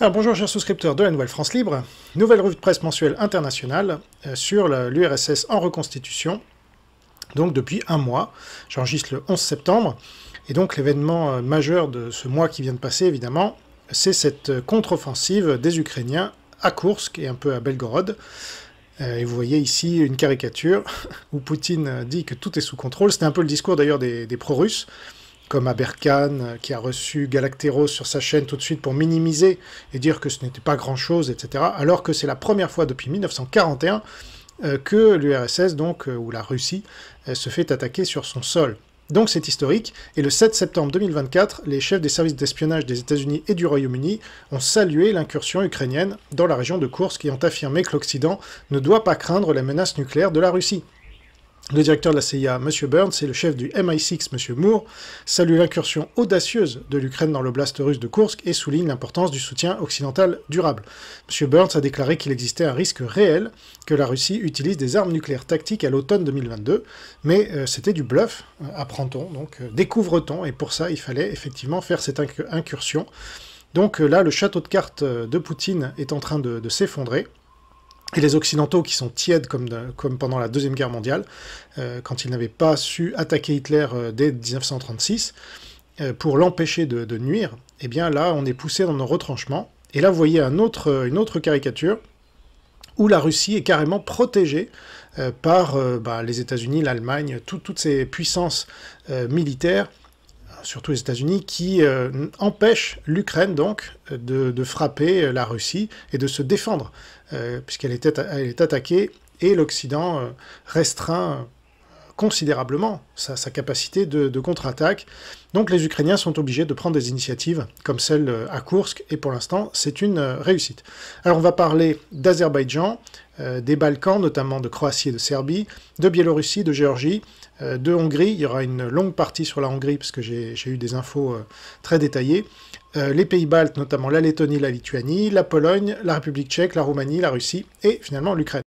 Alors bonjour chers souscripteurs de la Nouvelle France Libre, nouvelle revue de presse mensuelle internationale sur l'URSS en reconstitution, donc depuis un mois, j'enregistre le 11 septembre, et donc l'événement majeur de ce mois qui vient de passer évidemment, c'est cette contre-offensive des Ukrainiens à Koursk et un peu à Belgorod. Et vous voyez ici une caricature où Poutine dit que tout est sous contrôle, c'était un peu le discours d'ailleurs des pro-russes, comme Aberkan, qui a reçu Galacteros sur sa chaîne tout de suite pour minimiser et dire que ce n'était pas grand-chose, etc., alors que c'est la première fois depuis 1941 que l'URSS, donc, ou la Russie, se fait attaquer sur son sol. Donc c'est historique, et le 7 septembre 2024, les chefs des services d'espionnage des États-Unis et du Royaume-Uni ont salué l'incursion ukrainienne dans la région de Koursk et ont affirmé que l'Occident ne doit pas craindre la menace nucléaire de la Russie. Le directeur de la CIA, M. Burns, et le chef du MI6, M. Moore, saluent l'incursion audacieuse de l'Ukraine dans l'oblast russe de Koursk et soulignent l'importance du soutien occidental durable. M. Burns a déclaré qu'il existait un risque réel que la Russie utilise des armes nucléaires tactiques à l'automne 2022, mais c'était du bluff, apprend-on, donc découvre-t-on, et pour ça il fallait effectivement faire cette incursion. Donc là, le château de cartes de Poutine est en train de s'effondrer. Et les Occidentaux, qui sont tièdes comme pendant la Deuxième Guerre mondiale, quand ils n'avaient pas su attaquer Hitler dès 1936, pour l'empêcher de nuire, eh bien là, on est poussé dans nos retranchements. Et là, vous voyez une autre caricature, où la Russie est carrément protégée par les États-Unis, l'Allemagne, toutes ces puissances militaires, surtout les États-Unis, qui empêchent l'Ukraine, donc, de frapper la Russie et de se défendre, puisqu'elle est attaquée, et l'Occident restreint considérablement sa capacité de contre-attaque. Donc les Ukrainiens sont obligés de prendre des initiatives comme celle à Koursk, et pour l'instant, c'est une réussite. Alors on va parler d'Azerbaïdjan, des Balkans, notamment de Croatie et de Serbie, de Biélorussie, de Géorgie, de Hongrie. Il y aura une longue partie sur la Hongrie, parce que j'ai eu des infos très détaillées. Les pays baltes, notamment la Lettonie, la Lituanie, la Pologne, la République tchèque, la Roumanie, la Russie, et finalement l'Ukraine.